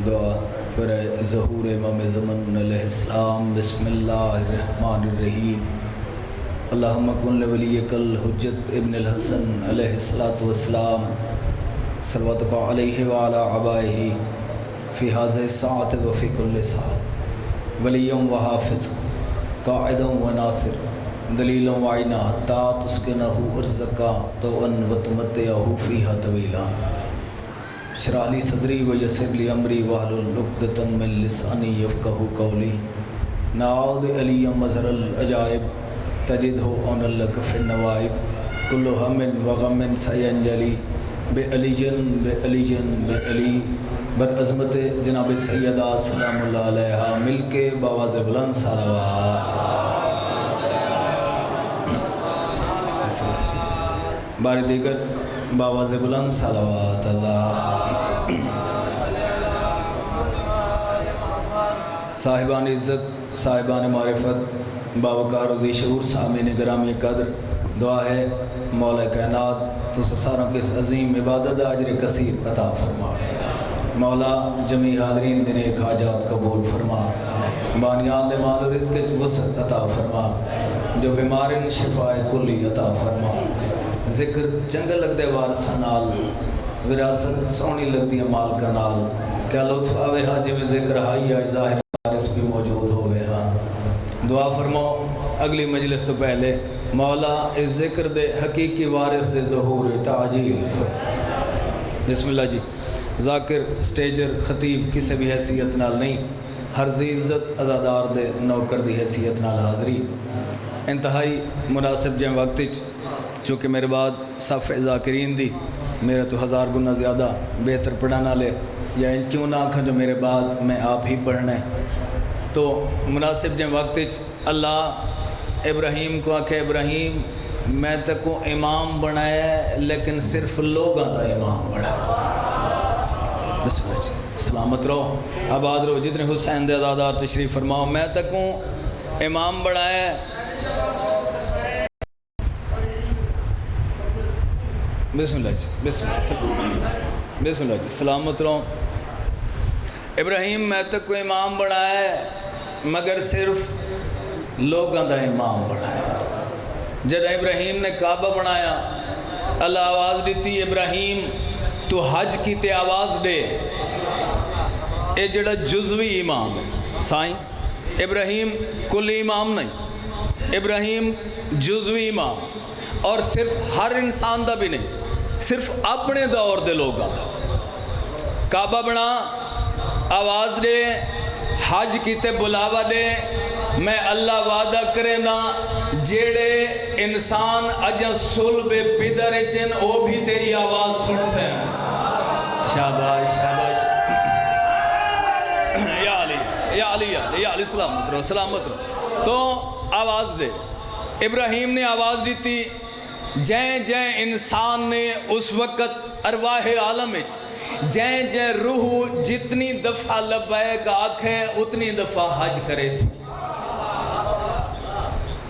دعا برائے ظہور امام زمن علیہ السلام۔ بسم اللہ الرحمن الرحیم۔ اللہم کن لولیک الحجت ابن الحسن علیہ السلام صلواتک علیہ وعلی آبائہ فی ھذہ الساعۃ وفی کل ساعۃ ولی و حافظ قائد و ناصر دلیل و عینا تا تسکنہ ارزقا طوعا و تمتعہ فیہا طویلا۔ اشرح لی صدری ویسر لی امری واحلل عقدۃ من لسانی یفقہوا قولی۔ نعوذ علی مظہر العجائب تجدہ عون لک فی النوائب۔ کل ہم و غم سینجلی بعلی بعلی برعظمت جناب سیدہ سلام اللہ علیہا مل کے باواز بلند صلوات۔ بار دیگر باواز بلند صلوات اللہ۔ صاحبان عزت، صاحبان معرفت، باوقار و ذی شعور سامعین گرامی قدر، دعا ہے مولا کائنات تو ساروں کے اس عظیم عبادت اجر کثیر عطا فرما۔ مولا جمیع حاضرین دن ایک حاجات قبول فرما۔ بانیان دے مال و رزق وسعت عطا فرما۔ جو بیمارن شفاء کلی عطا فرما۔ ذکر چنگا لگ دے وارثاں نال، وراثت سونی لگ دی مال کا نال، کیا لطف آوے ہاں جی میں ذکر ہائی آج ظاہر وارث بھی موجود ہوئے ہاں۔ دعا فرماؤ اگلی مجلس تو پہلے مولا اس ذکر دے حقیقی وارث دے ظہور تعجیل فرما۔ بسم اللہ جی۔ ذاکر، سٹیجر، خطیب کسی بھی حیثیت نال نہیں، ہر ذی عزت عزادار دے نوکر دی حیثیت نال حاضری۔ انتہائی مناسب جن وقت چونکہ میرے بعد صف ذاکرین دی میرا تو 1000 گنا زیادہ بہتر پڑھانا لے، یا ان کیوں نہ آنکھاں جو میرے بعد میں آپ ہی پڑھنا ہے، تو مناسب جن وقت اللہ ابراہیم کو آکھے ابراہیم میں تک کو امام بنایا لیکن صرف لوگاں دا امام بنایا۔ بسم اللہ جی، سلامت رہو، آباد رہو، جتنے حسین دے عزادار تشریف فرماؤ۔ میں تک کو امام بنایا، بسم اللہ جی، بسم اللہ جی، سلامت رہو۔ ابراہیم میں تک کو امام بنایا مگر صرف لوگاں دا امام بنایا۔ جب ابراہیم نے کعبہ بنایا اللہ آواز دیتی ابراہیم تو حج کی تے آواز دے، اے جڑا جزوی امام ہے سائیں، ابراہیم کلی امام نہیں، ابراہیم جزوی امام، اور صرف ہر انسان دا بھی نہیں، صرف اپنے دور دے لوگاں دا۔ کعبہ بنا آواز دے، حج کیتے بلاوا دے، میں اللہ وعدہ کرے نا جیڑے انسان اجا صلب پدر چن او بھی تیری آواز سن سے۔ شاباش شاباش، یا علی یا علی یا علی، سلامت رہو سلامت رہو۔ تو آواز دے، ابراہیم نے آواز دیتی، جائیں جائیں انسان نے اس وقت ارواح عالم جائیں جائیں روح جتنی دفعہ لبیک آکھے اتنی دفعہ حج کرے سی،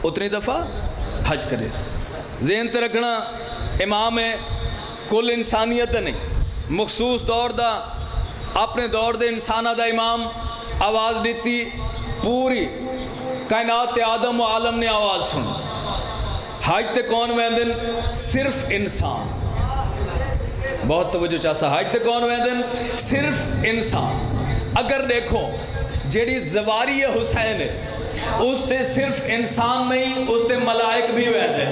اتنی دفعہ حج کرے سی۔ ذہن تے رکھنا امام ہے کل انسانیت نہیں، مخصوص دور دا اپنے دور دے انسانہ دا امام آواز دیتی، پوری کائنات آدم و عالم نے آواز سن۔ حج تے کون ویندن؟ صرف انسان، بہت توجہ چاہتا، حج تے کون ویندن؟ صرف انسان۔ اگر دیکھو جیڑی زواری حسین ہے اس تے صرف انسان نہیں، اس تے ملائک بھی ویندن۔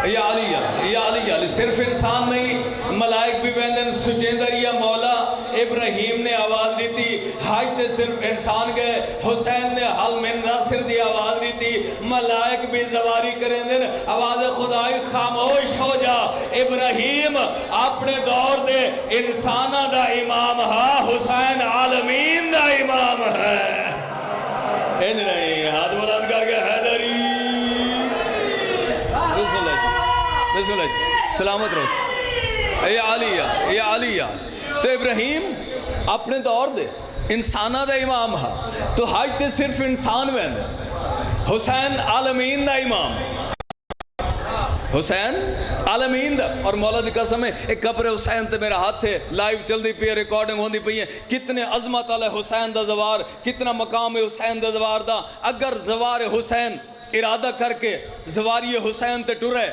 یا علی یا علی یا علی، صرف انسان نہیں ملائک بھی ویندن۔ سجیندر یا مولا ابراہیم نے آواز دیتی، حج تے صرف انسان گئے، حسین نے حل من ناصر دی آواز دیتی، ملائک بھی زواری کریں دن۔ آواز خدای خاموش ہو جا، ابراہیم اپنے دور دے انسانہ دا امام ہے، حسین عالمین دا امام ہے۔ ان نہیں ہاتھ بلند کر کے حیدری، بسم اللہ جی، بسم اللہ جی، سلامت رہو۔ یا علیہ یا علیہ، تو ابراہیم اپنے دور دے انسانہ دا امام ہے، تو حج تے صرف انسان ویندے، حسین عالمین دا امام۔ حسین عالمین دا اور مولا دی قسم ہے ایک قبر حسین تے میرا ہاتھ ہے لائیو چل دی پئی ہے ریکارڈنگ ہوندی پئی ہے کتنے عظمت والے حسین دا زوار کتنا مقام ہے حسین دا زوار دا اگر زوار حسین ارادہ کر کے زواری حسین تے ٹرے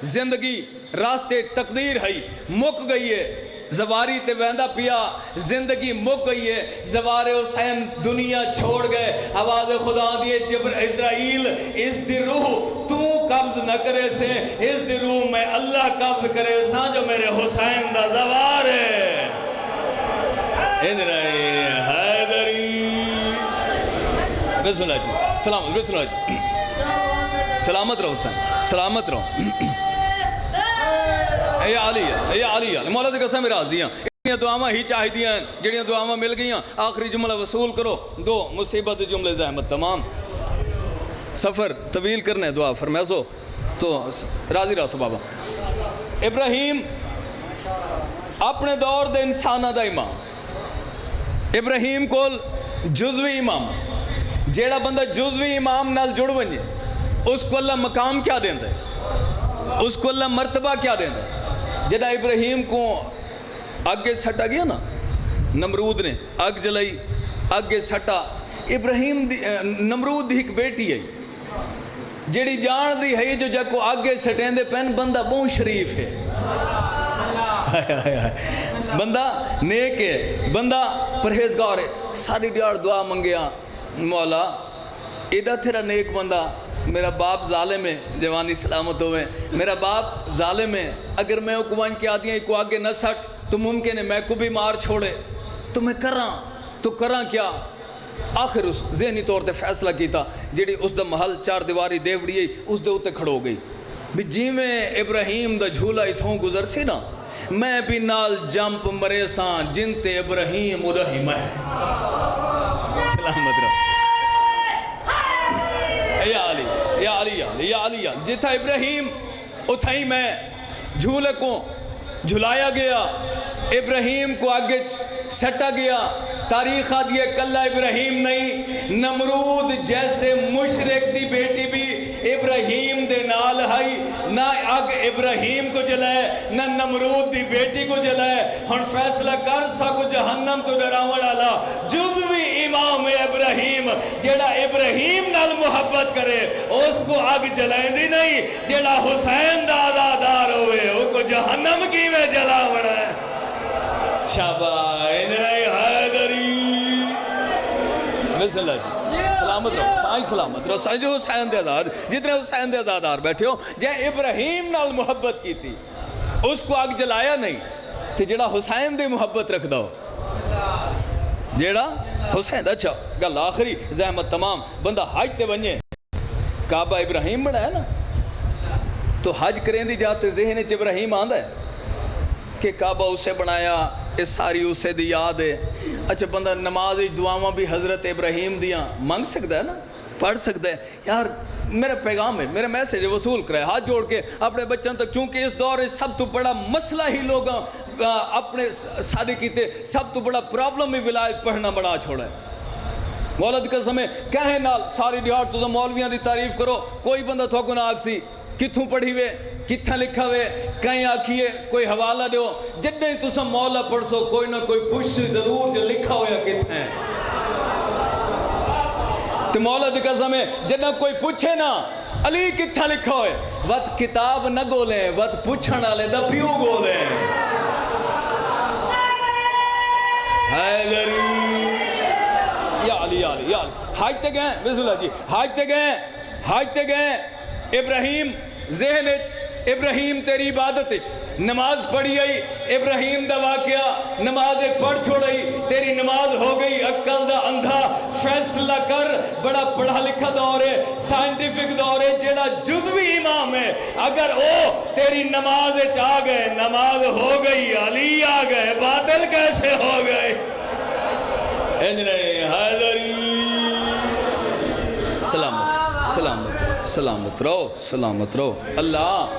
زندگی راستے تقدیر ہے مک گئی ہے زواری تے ویندہ پیا زندگی مک گئی ہے زوار حسین دنیا چھوڑ گئے آواز خدا دیے جبر اسرائیل اس دی روح تو قبض نہ کرے سے اس دی روح میں اللہ قبض کرے سا جو میرے حسین دا زوار ہے ادھرائی حیدری بسم اللہ جی سلامت بسم اللہ جی سلامت رہو حسین سلامت رہو اے علی مولا دی قسم راضیاں جڑیاں دعاواں ہی چاہی دیاں جڑیاں دعاواں مل گئیاں آخری جملہ وصول کرو دو مصیبت جملے زحمت تمام سفر طویل کرنے دعا فرمیسو تو راضی رہو بابا ابراہیم اپنے دور دے انسانہ دا امام ابراہیم کول جزوی امام جیڑا بندہ جزوی امام نال جڑ ونجے اس کو اللہ مقام کیا دیندہ ہے اس کو اللہ مرتبہ کیا دیندہ ہے جدہ ابراہیم کو آگے سٹا گیا نا نمرود نے آگ جلائی آگے سٹا ابراہیم نمرود دی ایک بیٹی ہے جیڑی جان دی ہے جو جا کو آگے سٹین دے پین بندہ بہت شریف ہے بندہ نیک ہے بندہ پرہیزگار ہے ساری دیار دعا منگیا مولا ایڈا تیرا نیک بندہ میرا باپ ظالم ہے جوانی سلامت ہوئے میرا باپ ظالم ہے اگر میں اکوان کی آدیاں کو آگے نہ سٹ تو ممکن ہے میں کو بھی مار چھوڑے تو میں کراں کیا آخر اس ذہنی طور تے فیصلہ کیتا جیڑی اس دا محل چار دیواری دیوڑی ہے اس دے ہوتے کھڑو گئی بھی جی میں ابراہیم دا جھولا اتھوں گزر سی نا میں بھی نال جمپ مرے سان جن تے ابراہیم ارحیم ہے سلامت رہو یا علی جتھا ابراہیم اتھائی میں جھولے کو جھلایا گیا ابراہیم کو آگے سٹا گیا تاریخ آدھیے کلہ ابراہیم نہیں نمرود جیسے مشرک دی بیٹی بھی ابراہیم دے نال ہائی نہ آگ ابراہیم کو جلائے نہ نمرود دی بیٹی کو جلائے ہن فیصلہ کر سکو جہنم تو ڈراون والا جزوی امام ابراہیم جیڑا ابراہیم نال محبت کرے اس کو آگ جلائیں دی نہیں جیڑا حسین دا آزادار ہوئے وہ کو جہنم کی میں جلاون ہے شابہ انہی حیدری بسم اللہ جی سلامت رہو سائیں سلامت رہو سائیں جو حسین دے آزاد جتنے حسین دے آزادار بیٹھے ہو جہاں ابراہیم نال محبت کی تھی اس کو آگ جلایا نہیں تو جڑا حسین دے محبت رکھ دو جڑا حسین اچھا گل آخری زحمت تمام بندہ حج تے بنجے کعبہ ابراہیم بڑا ہے نا تو حج کریں دی جاتے ذہن چ ابراہیم آندہ ہے کہ کعبہ اسے بنایا اس ساری اسے دی یاد ہے اچھا بندہ نماز دعاواں بھی حضرت ابراہیم دیاں مانگ سکتا ہے نا پڑھ سکتا ہے یار میرا پیغام ہے میرا میسیج وصول کرے ہاتھ جوڑ کے اپنے بچوں تک چونکہ اس دور سب تو بڑا مسئلہ ہی لوگ اپنے سادے کیتے سب تو بڑا پرابلم بھی ولایت پڑھنا بڑا چھوڑا ہے مولد کا سمیں کہیں نال ساری دیار تو مولویاں دی تعریف کرو کوئی بندہ تھو کو نہ آکسی کتھوں پڑھی ہوئے کتھا لکھا ہوئے کہیں آکھیے کوئی حوالہ دیو جدیں تو سب مولا پڑھ سو کوئی نہ کوئی پوچھ ضرور جو لکھا ہویا کتھا ہے تو مولا دی قسم ہے جدیں کوئی پوچھے نا علی کتھا لکھا ہوئے وقت کتاب نہ گولیں وقت پوچھنا لے دا پیو گولیں حیدری یا علی حاج تے گئے بسم اللہ جی حاج تے گئے ابراہیم ذہن ابراہیم تیری عبادت نماز پڑھی آئی ابراہیم دا واقعہ نماز پڑھ چھوڑائی تیری نماز ہو گئی عقل دا اندھا فیصلہ کر بڑا پڑھا لکھا دور ہے سائنٹیفک دور ہے جیڑا جزوی امام ہے اگر او تیری نماز آ گئے نماز ہو گئی علی آ گئے باطل کیسے ہو گئے انجنے حیدری سلامت رہو اللہ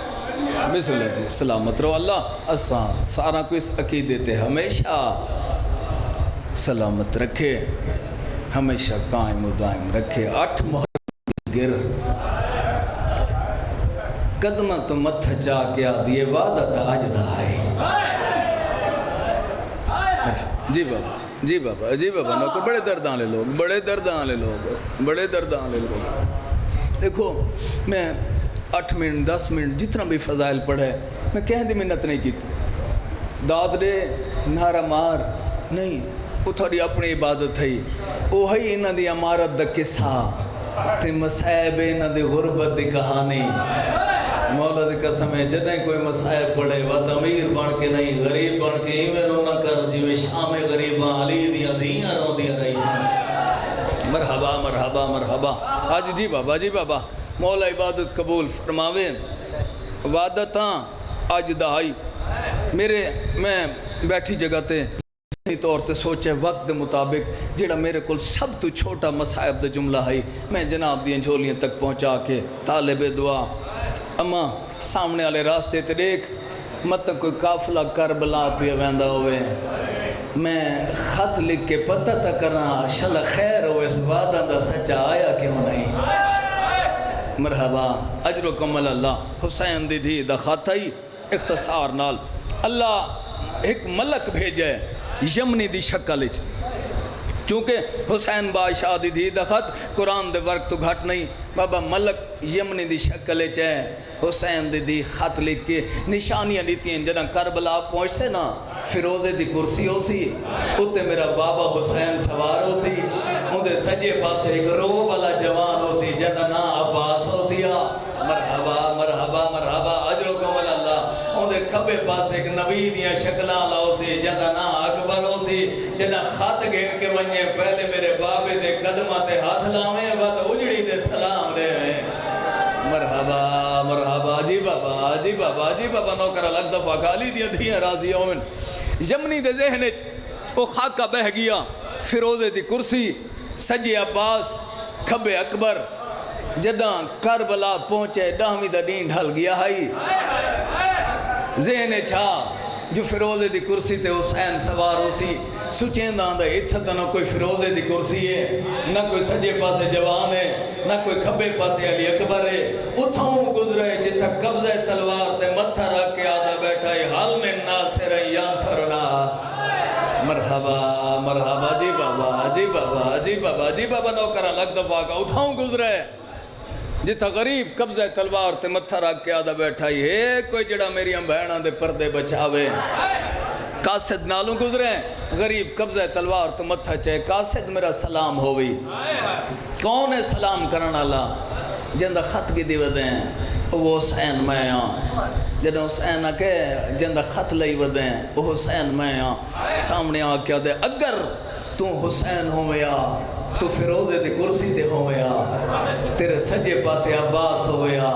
بسم اللہ جی سلامت رہو اللہ اسان سارا کو اس عقیدے تے ہمیشہ سلامت رکھے ہمیشہ قائم و دائم رکھے 8 مہر گر قدم تو متھ چا کے آدھی عبادت آج دا ہے. جی بابا جی بابا جی بابا نوکر بڑے درداں والے لوگ بڑے درداں والے لوگ بڑے درداں والے لوگ. دیکھو میں 8 منٹ 10 منٹ جتنا بھی فضائل پڑھے میں کہیں دی منت نہیں کیتی. داد دے نعرہ مار نہیں، وہ تھوڑی اپنی عبادت ہے. وہی انہاں دی امارت دا قصہ تے مصائب انہاں دی غربت دی کہانی. مولا دی قسم ہے جدیں کوئی مصائب پڑھے وقت امیر بن کے نہیں غریب بن کے ایویں رونا کر جویں شام غریباں علی دیاں دھیاں روندیاں رہی ہیں. مرحبا مرحبا مرحبا. آج جی بابا جی بابا مولا عبادت قبول فرماوے. عبادتاں اج دہائی میں بیٹھی جگہ تے طور تے سوچے وقت دے مطابق جڑا میرے کل سب تو چھوٹا مصائب دا جملہ ہے میں جناب دیاں جھولیاں تک پہنچا کے طالب دعا اما سامنے والے راستے تے دیکھ مت کوئی قافلہ کربلا پہ ویندا ہوئے. میں خط لکھ کے پتہ تا کرنا شل خیر ہو اس وعدہ دا سچا آیا کیوں نہیں. مرحبا اجرکم اللہ. حسین دی دھی دا خط ہے اختصار نال اللہ ایک ملک بھیجے یمنی دی شکل وچ. چونکہ حسین بادشاہ دی دھی دا خط قرآن دے ورق تو گھٹ نہیں. بابا ملک یمنی دی شکل وچ ہے. حسین دی دھی خط لکھ کے نشانیاں دیتی ہیں. جنہاں کربلا پہنچے نا فیروزے دی کرسی ہو سی اتے میرا بابا حسین سوار ہو سی. اندے سجے پاسے ایک روب والا جوان ہو سی جہاں نا عباس ہو سی. مرحبا مرحبا مرحبا اجرکم اللہ. اندے کھبے پاسے ایک نبی دیاں شکلاں لاؤ سی جہاں نا اکبر ہو سی. جنہاں خط گھیر کے ونجے پہلے میرے بابے دے قدمہ تے ہاتھ لاویں وقت اجڑی دے سلام دے میں. مرحبا مرحبا جی بابا جی بابا جی بابا نوکر الگ دفعہ کالی دیا دھیاں راضی ہومن. یمنی دے ذہنچ وہ خاکہ بہ گیا. فیروزے دی کرسی سجے عباس کھبے اکبر. جداں کربلا پہنچے ڈاہویں دا دین ڈھل گیا ہے. ذہن چھا جو فیروزے دی کرسی تے حسین سوار ہو سی. سچین دان دا اتھا نہ کوئی فیروزے دی کرسی ہے نہ کوئی سجے پاسے جوان ہے نہ کوئی کھبے پاسے علی اکبر ہے. اتھاؤں گزرے جتھا قبضہ تلوار تے متھا رکھ کے آدھا بیٹھا ہے حال میں ناصر ینصرنا. مرحبا مرحبا جی بابا جی بابا جی بابا جی بابا نوکر الگ دفعہ کا اتھاؤں گزرے جتھا غریب قبضہ تلوار تے متھا رکھ کے آدھا بیٹھا ہے کوئی جڑا میری بہناں دے پردے بچاوے. قاصد نالوں گزرے غریب قبضہ تلوار تو متھا چاہے قاصد میرا سلام ہوئی. کون ہے سلام کرنا اللہ جندہ خط کی دی ودیں وہ حسین میں ہاں. جدہ حسین آکے جندہ خط لئی ودیں وہ حسین میں ہاں. سامنے آکے دے اگر تو حسین ہویا تو فیروزے دی کرسی تے ہویا. تیرے سجے پاسے عباس ہویا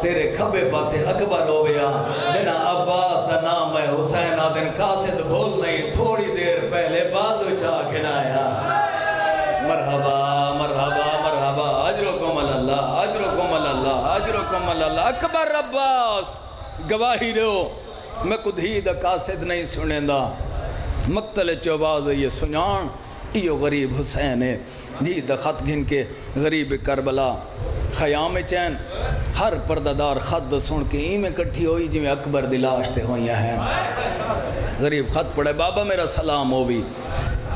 تیرے کھبے پاسے اکبر ہویا. جنا عباس دا نام ہے حسین آدن قاصد بھول نہیں تھوڑی دیر پہلے بازو چاہ گھنایا. مرحبا مرحبا مرحبا اجرکم اللہ اجرکم اللہ اجرکم اللہ. اکبر عباس گواہی دو میں کو دھی دا قاصد نہیں سنیں دا. مقتل چوباز یہ سنان ایو غریب حسین ہے. دھی دا خط گھن کے غریب کربلا خیام چین ہر پردہ خط سن کے میں کٹھی ہوئی جی میں اکبر دی لاش تے ہوئیاں ہیں. غریب خط پڑھے بابا میرا سلام ہو بھی.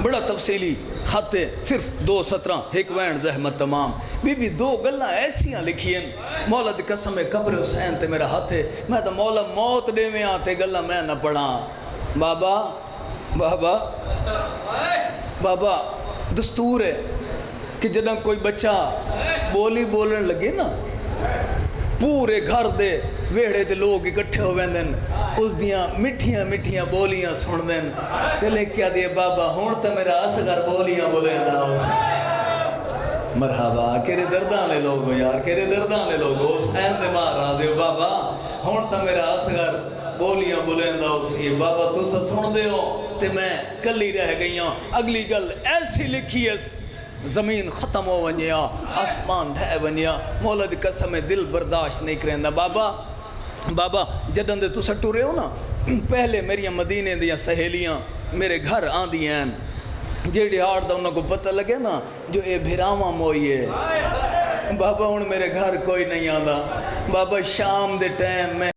بڑا تفصیلی خط ہے صرف 2 سطرہ ایک وین زحمت تمام. بی بی 2 گلہ ایسیاں لکھیں مولا دی قسم قبر حسین تے میرا ہاتھ ہے. میں تو مولا موت دے میں آتے گلہ میں نہ پڑھا. بابا بابا بابا دستور ہے کہ جدہ کوئی بچہ بولی بولن لگے نا پورے گھر دے ویڑے دے لوگ اکٹھے ہو ویندن اس دیاں مٹھیاں مٹھیاں بولیاں سن دین تے لے کیا دے بابا ہون تا میرا اصغر بولیاں بولے دا اسے. مرحبا کیرے دردان لے لوگو یار کیرے دردان لے لوگو حسین دے مارا دے بابا ہون تا میرا اصغر بولیاں بولے دا اسے. بابا تو سا سن دے ہو تے میں کلی رہ گئی ہوں. اگلی گل ایسی لکھی ہے زمین ختم ہو ونیا آسمان دھے ونیا. مولا دی قسم دل برداشت نہیں کریں دا. بابا بابا جدن دے تو سٹو رہے ہو نا پہلے میری مدینے دیاں سہیلیاں میرے گھر آن دی ہیں جیڑی ہار دا انہوں کو پتہ لگے نا جو اے بھیراواں موئی ہے بابا ہوں میرے گھر کوئی نہیں آندا بابا شام دے ٹائم میں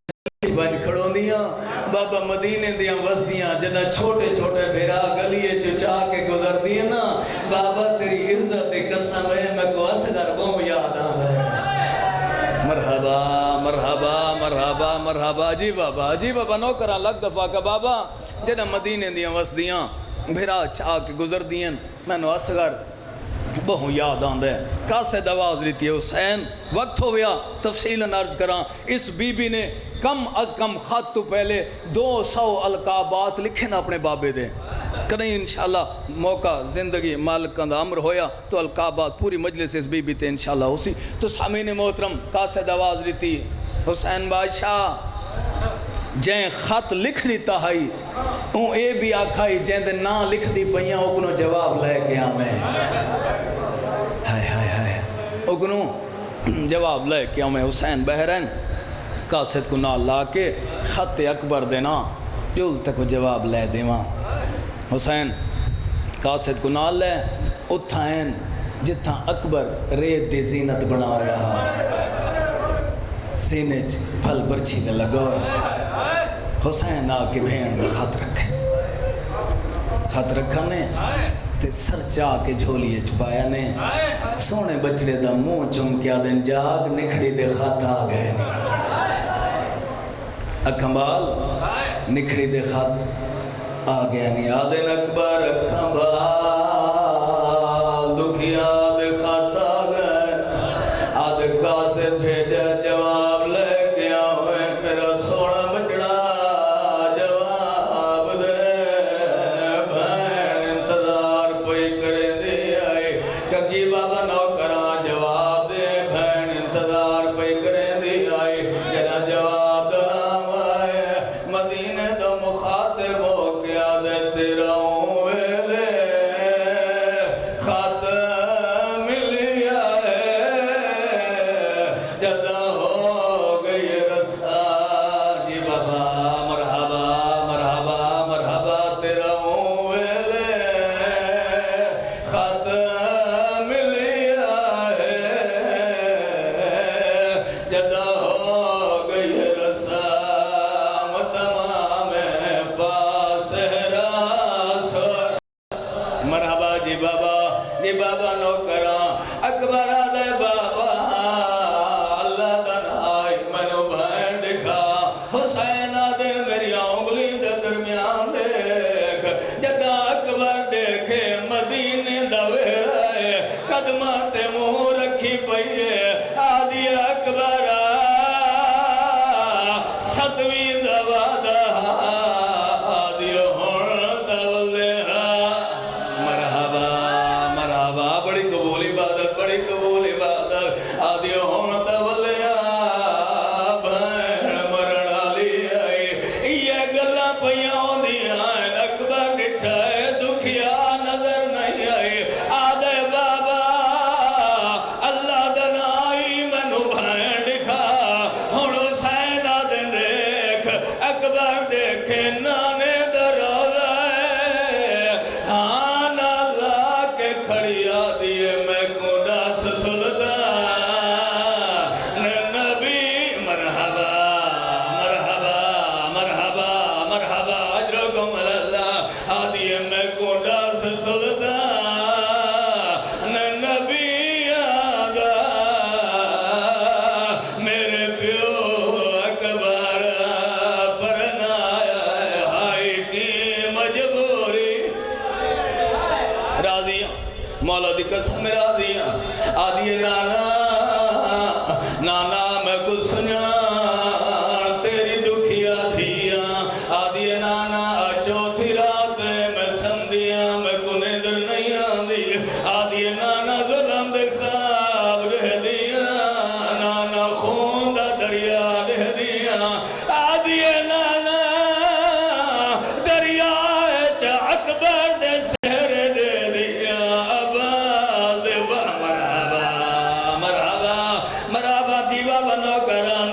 بن کھڑوں دیاں بابا مدینے دیاں وسدیاں جنہ چھوٹے چھوٹے بھیرا گلیے چچا کے گزر دیے نا بابا تیری عزت دی قسم ہے میں کو اصغر وہ یاد آندا ہے مرحبا مرحبا مرحبا مرحبا جی بابا نوکراں لگ دفعہ کا بابا جنہ مدینے دیاں وسدیاں بھیرا چھا کے گزر دیاں میں نو اصغر بہو یاد آندہ ہے کاسے دواز لیتی ہے حسین وقت ہو گیا تفصیل عرض کراں اس بی بی نے کم از کم خط تو پہلے 200 القابات لکھے نا اپنے بابے دے کہیں انشاءاللہ موقع زندگی مالک کا امر ہویا تو القابات پوری مجلس اس بی بی تے انشاءاللہ اسی تو سامعین محترم کاسے دواز لیتی حسین بادشاہ جائیں خط لکھ لیتا ہے اون اے بھی آکھائی جائیں دے نا لکھ دی پہیاں اکنو جواب لے کے آمیں ہائے اکنو جواب لے کے آمیں حسین بہرین قاصد کو نہ لا کے خط اکبر دینا جل تک جواب لے دیواں حسین قاصد کو نہ لے اتھائیں جتھاں اکبر ریت دی زینت بنا رہا سینے پھل برچھی دے لگو حسین آ کے بھین خط رکھا نے تے سر چاہ کے جھولیے چھپایا نے سونے بچڑے دا منہ چم کیا دن جاگ نکھڑی دے خط آ گئے اکھمبال نکھڑی دے خط آ گئے نہیں آدن اکبر اکھمبال دکھیا دے خط آ گئے آدھ قاصد بھیجا جواب لے کے آوے میرا سونا بچڑا جواب دے بھین انتظار پئی کرے دے آئے کہ بابا نوکراں جواب دے بھین انتظار پئی کرے دے آئے جنا جواب دنام آئے مدینے دو مخاطب ہو کے آدھے تیرا ویلے خط ملی آئے جدا ہو گئی رسا جی بابا مرحبا مرحبا مرحبا تیرا ویلے خط ملی آئے جدا ہو گئی رسا تمام پاس راسور مرحبا جی بابا نوکراں اکبر آدھے بابا اللہ دنائی منو بھین دکھا حسین آدھے میری انگلی دے درمیان دیکھ جگہ اکبر دیکھے مدینے دوے قدمات منہ رکھی پئیے آدھی اکبر ستویں دوا دہا آدھی ہون دولے مرحبا مرحبا بڑی قبول عبادت آدھی ہون دولے بھین مرنا لی آئی یہ گلہ پیاں دی آئین اکبر ڈٹھائے دکھیا نظر نہیں آئی آدھے بابا اللہ دنائی منو بھین دکھا ہون حسین آدھے دیکھ اکبر دیکھے نانے دروزہ ہاں نالا کے کھڑی آدھیے میں کونڈاس سلطان نبی مرحبا مرحبا مرحبا مرحبا اجرکم اللہ آدھیے میں کونڈاس سلطان نبی آدھا میرے پیو اکبر پرنایا ہے ہائی کی مجبوری راضیاں مولا دی قسم راضیاں آدھی نانا میں کچھ سنیاں تیری دکھیا دھیاں آدھی نانا چوتھی رات میں سندیاں میں کو نیندر نہیں آدھی آدھی نانا ظلم دے خواب دے دیاں نانا خون دا دریا دے دیاں آدھی نانا دریا چا اکبر دے سہر دے دیاں مرحبا مرحبا مرحبا جی بابا نوکران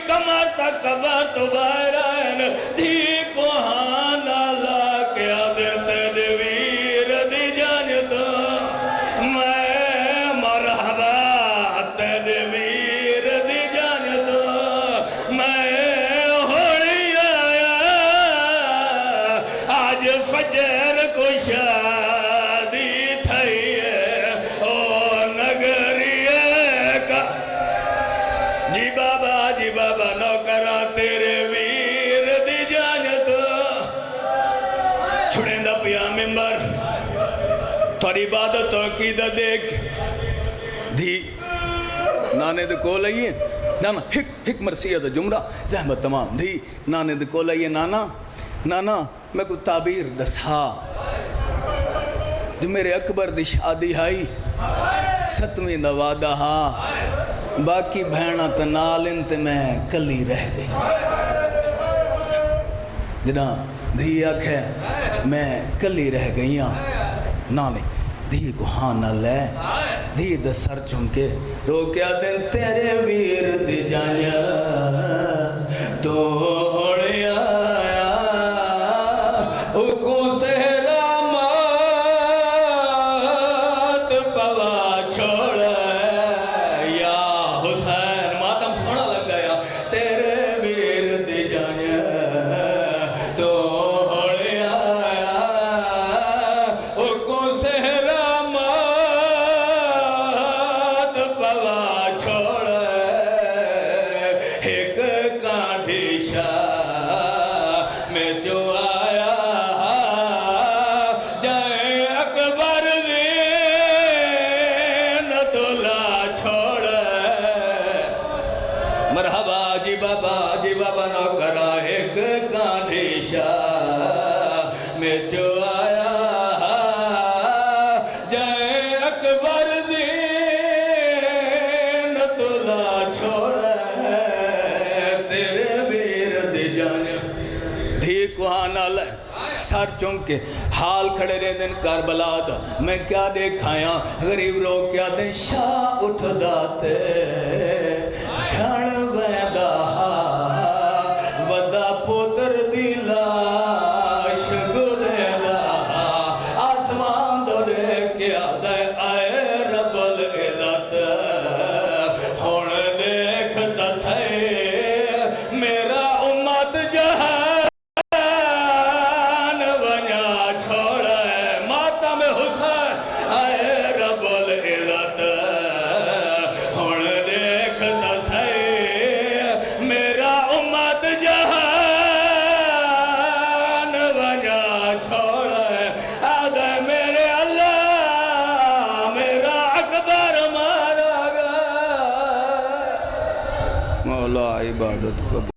کمر تک کبر تو بائران دھی کو ہانا لا کے آدھے تدویر دی جانتا میں مرحبا تدویر دی جانتا میں ہوڑی آیا آج فجر کو شادی تھئی ہے او نگری کا جی بابا نوکرہ تیرے ویر دی جانت چھڑیں دا پیا ممبر تھوڑی عبادت اور عقیدت دیکھ دھی نانے دے کول آئیے نانا ہک مرثیہ دا جملہ زحمت تمام دھی نانے دے کول آئیے نانا میں کو تعبیر دسا جو میرے اکبر دی شادی آئی 7ویں دا وعدہ ہاں باقی بھینا تنال انت میں کلی رہ دے جنا دھی آکھے میں کلی رہ گئیاں نانے دھی کو ہاں نہ لے دھی دا سر چونکے روکیا دن تیرے ویر دی جانیا تو ہوڑیا اکوں سے جی بابا نوکرہ ایک کانڈھی شاہ میں جو آیا جائے اکبر دین تلا چھوڑے تیرے ویر دی جانے دھی کو آنا لے سر چونکے حال کھڑے رہے دن کربلا دا میں کیا دیکھایا غریب رو کیا دن شاہ اٹھ داتے جھڑ بیدہ ودا پوتر دی لاش گلے دا آسمان دو دے کیا دے آئے رب العزت ہون دیکھتا سے میرا امت جہان بنیا چھوڑے ماتم حسین آئے رب العزت ہون دیکھتا سے میرا امت جہان بنیا چھوڑے آدھے میرے اللہ میرا اکبر مارا گا مولا عبادت کو